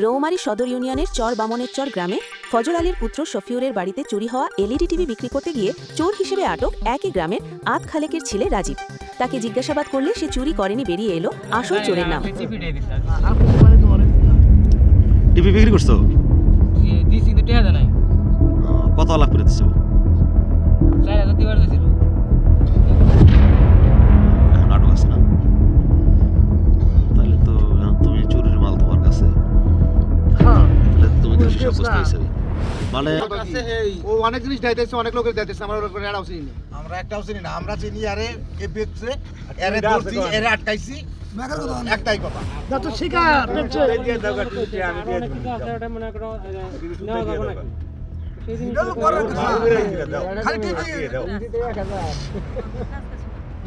রৌমারী সদর ইউনিয়নের চর বামনের চর গ্রামে ফজর আলীর পুত্র শফিউরের বাড়িতে চুরি হওয়া এলইডি টিভি বিক্রি করতে গিয়ে চোর হিসেবে আটক একই গ্রামের আত খালেকের ছেলে রাজীব। তাকে জিজ্ঞাসাবাদ করলে সে চুরি করেনি, বেরিয়ে এলো আসল চোরের নাম। টিভি বিক্রি করছো? কত লাখ করে দিচ্ছ? এখন আটক আছে না? তাহলে তো তুমি চুরির মাল তোমার কাছে, তাহলে তুমি তো সাব্যস্ত হয়েছে। মানে ও অনেক জিনিস দিতেছে, অনেক লোকের দিতেছে, আমরা ওর উপরে এড়াও চিনি না। আমরা একটাও চিনি না, আমরা চিনি আরে এ বেচছে, এরে ধরছি, এরে আটকাইছি, একটাই কথা। যত শিকার দেখছো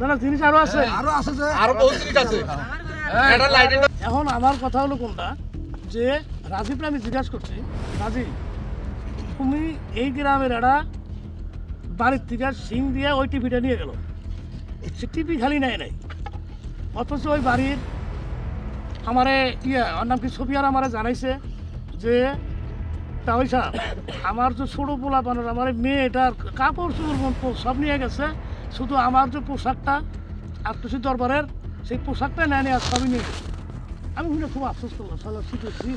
না জিনিস আরো আছে, আরো বহুত জিনিস আছে। এটা লাইটের এখন আমার কথা হলো কোনটা, যে রাজীবকে আমি জিজ্ঞাসা করছি, রাজীব তুমি এই গ্রামের একটা বাড়ির থেকে সিং দিয়ে ওই টিভিটা নিয়ে গেল, সে টিভি খালি নেয় নাই, অথচ ওই বাড়ির আমারে ওর নাম কি সফিয়ার আমারে জানাইছে যে তাই সাহেব আমার যে ছোটো পোলা বানার আমার মেয়েটার কাপড় চোপড় সব নিয়ে গেছে, শুধু আমার যে পোশাকটা আত্মসী দরবারের সেই পোশাকটা নেয় নিয়ে সবই নিয়ে গেছে। আমি শুনে খুব আফসোস করলাম, সালা শিখেছি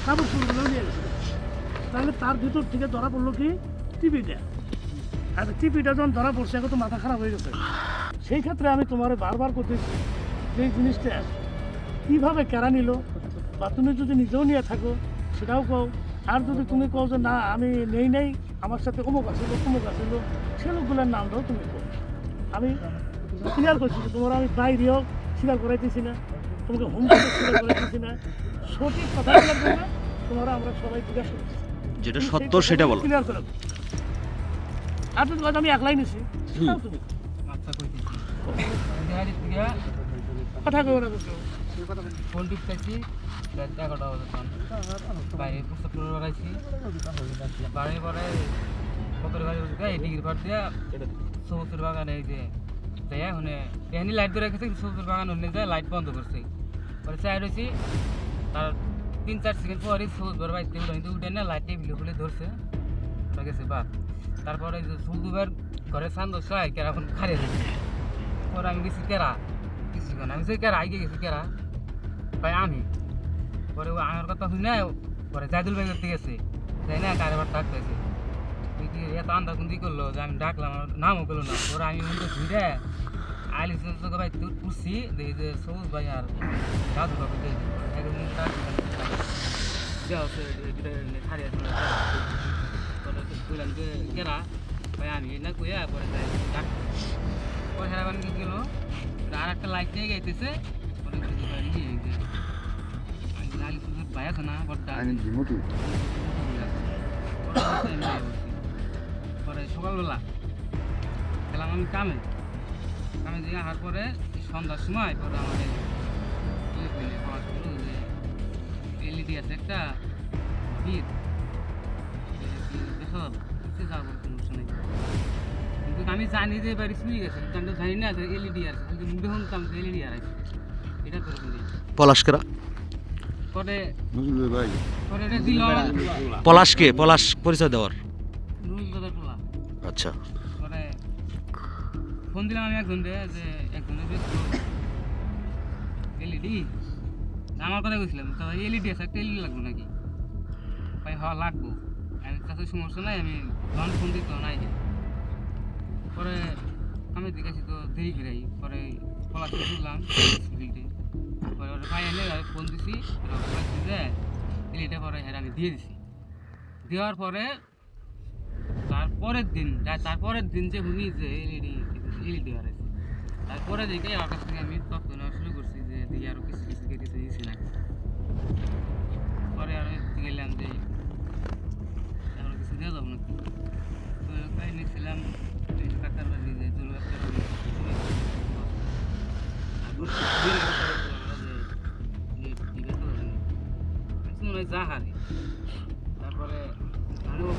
কাপড় চোপড়গুলো নিয়ে গেছে। তাহলে তার ভিতর থেকে ধরা পড়লো কি টিভিটা, আর টিভিটা যখন ধরা পড়ছে এখন তো মাথা খারাপ হয়ে গেছে। সেই ক্ষেত্রে আমি তোমার বারবার করতেছি যে এই জিনিসটা কীভাবে কেড়া নিল, বা তুমি যদি নিজেও নিয়ে থাকো সেটাও কও, আর যদি তুমি কও যে না আমি নেই আমার সাথে অমুক আসিল সে লোকগুলোর নাম দাও তুমি কো। আমি ক্লিয়ার করছি যে তোমার আমি বাইরেও স্বীকার করাইতেছি না, তোমাকে হোম স্বীকার করাইতেছি না, সঠিক কথাগুলোর জন্য তোমরা আমরা সবাই জিজ্ঞাসা করছি, যেটা সত্য সেটা বলো। ক্লিয়ার করে আর যদি আমি একলাই নিছি তুমি কথা কই না ফোন টিপতেছি 11টা বাজে, বাইরে প্রস্তাব করে লাগাইছি, বাড়ি পরে পকের বাড়ি ডিগ্রি পাট দিয়া সবুজের বাগানে এই যে তাই এখন এখানে লাইট ধরে রেখেছে, সবুজের বাগান অন্য যায় লাইট বন্ধ করছে, পরে চাই রয়েছি, তার 3-4 সেকেন্ড পরই সবুজ বড় বাড়িতে উঠে উঠে না লাইট টেবিলে খুলে ধরছে গেছে বা। তারপরে সবুজের ঘরে সান্দ চাই কেরা এখন খারিয়ে দিচ্ছে, পরে আমি গেছি কেরা কিছুক্ষণ, আমি সেই কেরা আগে গেছি কেরা ভাই আমি, পরে ও আমার কথা শুনে পরে জাইদুল ভাই করতে গেছে, তাই না কারবার ডাকতেছে এত আন্দাকুন্দি করলো যে আমি ডাকলাম, আমার নামও করলো না, পরে আমি মধ্যে ঘুরে আইলি চোখে ভাই উঠছি দেখি যে সবুজ ভাই আর রাজু বাবু খারিয়ে বললাম যে কেরা ভাই আমি না কইয়া পরে ডাক, পরে হেরা বান গেল আর একটা লাইট নিয়ে গাইতেছে, ভাই আছে না বড়টা পরে সকালবেলা গেলাম আমি কামে দিয়ে আসার পরে সন্ধ্যার সময় পরে আমার যে এলইডি আছে একটা ভিড় কিন্তু আমি জানি যে এবার চুরি গেছে, কিন্তু আমি তো জানি না যে এলইডি আছে, কিন্তু মুখে শুনতাম যে এলইডি আর আছে, এটা করে পলাশকেরা পরে পরে এটা দিল পলাশকে পলাশ পরিচয় দেওয়ার। আচ্ছা, পরে ফোন দিলাম আমি একজনকে যে একজনের এলইডি আমার কথা বলছিলাম, তো এলইডি আছে একটা এলইডি লাগবে নাকি, ভাই হওয়া লাগবো, আমি কাছে সমস্যা নাই, আমি ধন ফোন দিতে নাই। পরে আমি দেখেছি তো দেরি ফিরাই, পরে পলাশকে শুনলাম পরে ওরা ভাই এনে ফোন দিছি যে এলইডিটা পরে হেরা আমি দিয়ে দিছি, দেওয়ার পরে তারপরের দিন যে শুনি যে এলইডি আর আছে, তারপরে দেখে আমার কাছ থেকে আমি তথ্য নেওয়া শুরু করছি যে দিয়ে আরও কিছু দিয়েছি নাকি, পরে আরও গেলাম যে আরও কিছু দেওয়া যাবো নাকি, তো তাই নিয়েছিলাম ডাক্তার বাড়ি যে চলো একটা যা হারি, তারপরে আমিও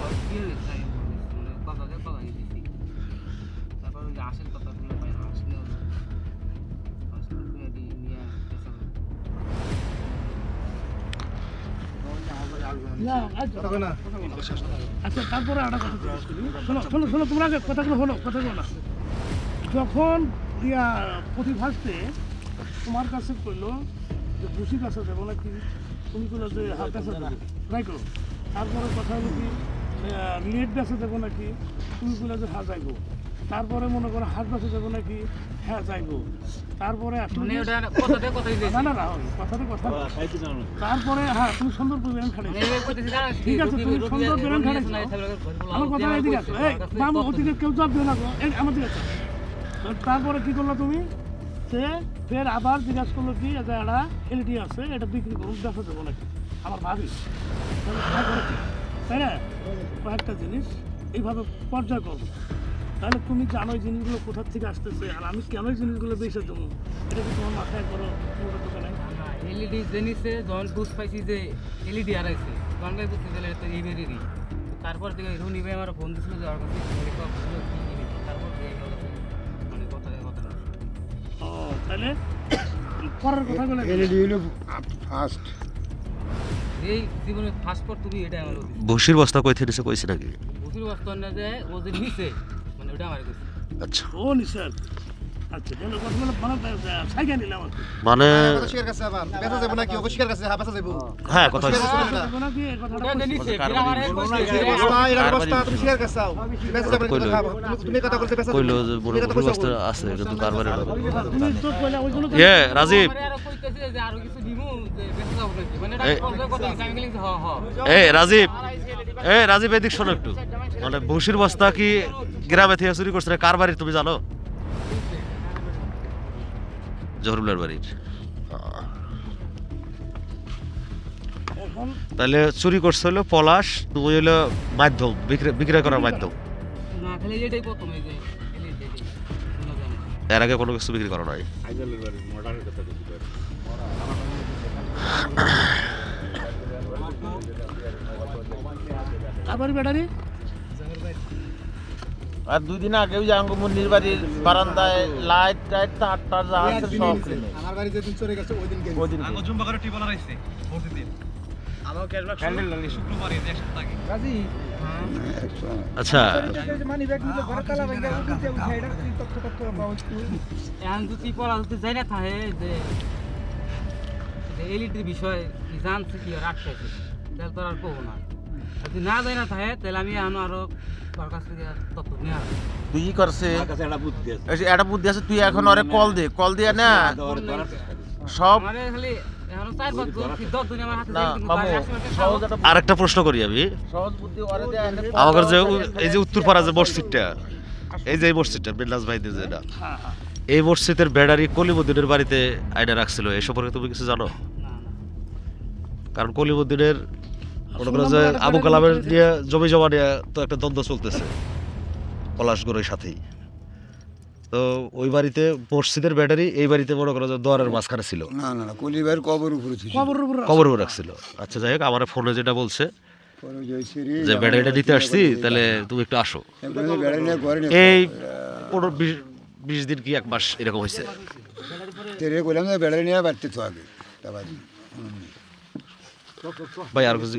মানে কথা দিয়েছি, তারপরে ওই যে আসের কথাগুলো পাই আসলে নিয়ে না, আচ্ছা, আচ্ছা তারপরে একটা কথা জিজ্ঞেস করি। শোনো শোনো শোনো তোমরা আগে কথাগুলো হলো কথাগুলো না যখন প্রতিভাসতে তোমার কাছে কইলো যে বুসি কাছে যাবো নাকি তুমি কইলো যে হাত কাছে যাবো ট্রাই করো তারপরে কথা হলো কি লেট কাছে যাবো নাকি তুমি কইলো যে হ্যাঁ যাইবো তারপরে মনে করো হাত কাছে যাবো নাকি হ্যাঁ যাইবো তারপরে মানে ওটা কথাতে কথাই দিয়েছি না না না কথাতে কথা না। তারপরে হ্যাঁ তুমি সুন্দর প্রেম খাড়ে মানে এই কইতেছি না ঠিক আছে, তুমি সুন্দর বেলুন খাড়াইছো। আমার কথা এদিকে আসো এই মামু ওদিকে কেউ জব দিও না গো এই আমার দিকে আসো। তো তারপরে কি করলো তুমি সে ফের আবার জিজ্ঞাসা করলো কি যে একটা এলইডি আছে এটা বিক্রি করুন দেখা দেবো নাকি আমার ভাবি তাহলে তাই করে কি? তাই না কয়েকটা জিনিস এইভাবে পর্যায় করবো তাহলে তুমি জানো এই জিনিসগুলো কোথা থেকে আসতেছে আর আমি কেন এই জিনিসগুলো বেঁচে দেবো এটা কি তোমার মাথায় করো পুরো দোকানে এলইডি জিনিসে যখন বুঝ পাইছি যে এলইডি হারাইছে তখন ভাই বুঝতে গেলে তো এই বেরিয়ে তারপর থেকে রুনি ভাই আমার ফোন দিছিল যে ওর কাছে কি জিনিস তারপর থেকে ওর কাছে মানে কথা ও তাহলে পরের কথাগুলো ফার্স্ট এই জীবনে ফার্স্ট পর তুমি এটা আমার বসির বস্তা কই থেকে কইছে নাকি? বুঝির বস্তু না যে ও যে নিছে মানে ওটা আমার কাছে আচ্ছা ও নিশ্চয় আচ্ছা তাহলে কথাগুলো মানে সাইকেল নিলাম আর কি। মানে শিকার কাছে আবার বেচা যাবো নাকি ওকে শিকার কাছে হ্যাঁ বেচা যাবো হ্যাঁ কথা হইছে। দেখো না কি এই কথাটা ওটা যে নিছে কার ফির আমার এক কইছে বস্তা এর বস্তা তুমি শিকার কাছে আও বেচা যাবো নাকি খাবো তুমি কথা বলতে বেচা কইলো যে বড় বড় বস্তা আছে কিন্তু কারবারে না। তুমি তো কইলা ওইগুলো তো রাজীব আমার আরো কইতেছে যে আরো কিছু দিমু যে বেঁচে যাবো নাকি মানে এটা কথা আমি গেলি হ হ রাজীব এদিক শোনো একটু মানে বসির বস্তা কি গ্রামে থেকে চুরি করছে না কার বাড়ির তুমি জানো? জহরুলের বাড়ির। এখন তাহলে চুরি করছে হলো পলাশ তুই হলো মাধ্যম বিক্রয় করার মাধ্যম না খালি এটাই প্রথম এই যে এলইডি এর আগে কোনো কিছু বিক্রি করা নাই। আবার ব্যাটারি আর 2 দিন আগেও যে আঙ্গুমুন্নির বাড়ির বারান্দায় লাইট টাইট তার টার যা আছে সব কিনে আমার বাড়ি যেদিন চলে গেছে ওই দিন ওই দিন আচ্ছা এখন যদি পড়া যদি যাই না থাকে যে এলইডির বিষয় কি জানছে কি আর আটকাইছে তাহলে তো আর পাবো না আর যদি না যাই না থাকে তাহলে আমি এখন আরো তোর কাছ থেকে তথ্য নিয়ে আসবো তুই কি করছে একটা বুদ্ধি আছে তুই এখন ওরে কল দিয়ে না সব মানে খালি এখন 4-5 জন 10 জন আমার হাতে না যায়, কিন্তু মামু বাইরে আশেপাশে সহজ একটা আরেকটা প্রশ্ন করি আমি সহজ বুদ্ধি ওরে দিয়ে এনে আমাদের যে এই যে উত্তরপাড়া যে মসজিদটা এই যে এই মসজিদটা বিল্লাস ভাইদের যেটা এই মসজিদের ব্যাটারি কলিমুদ্দিনের বাড়িতে আইনা রাখছিল এই সম্পর্কে তুমি কিছু জানো? না না কারণ কলিমুদ্দিনের মনে করো যে আবু কালামের নিয়ে জমি জমা নিয়ে তো একটা দ্বন্দ্ব চলতেছে পলাশগড়ের সাথেই তো ওই বাড়িতে মসজিদের ব্যাটারি এই বাড়িতে মনে করো যে দোয়ারের মাঝখানে ছিল না না না কলিবার কবর উপরে ছিল খবরের উপর কবরও রাখছিল। আচ্ছা যাই হোক আমার ফোনে যেটা বলছে পরে জয়শ্রী যে ব্যাটারিটা নিতে আসছি তাহলে তুমি একটু আসো। বেড়াই নিয়ে ঘরে নিয়ে এই 15-20 দিন কি 1 মাস এরকম হয়েছে। তেরে বললাম যে বেড়াই নিয়ে বাড়তে তো আগে তারপর ভাই আর কিছু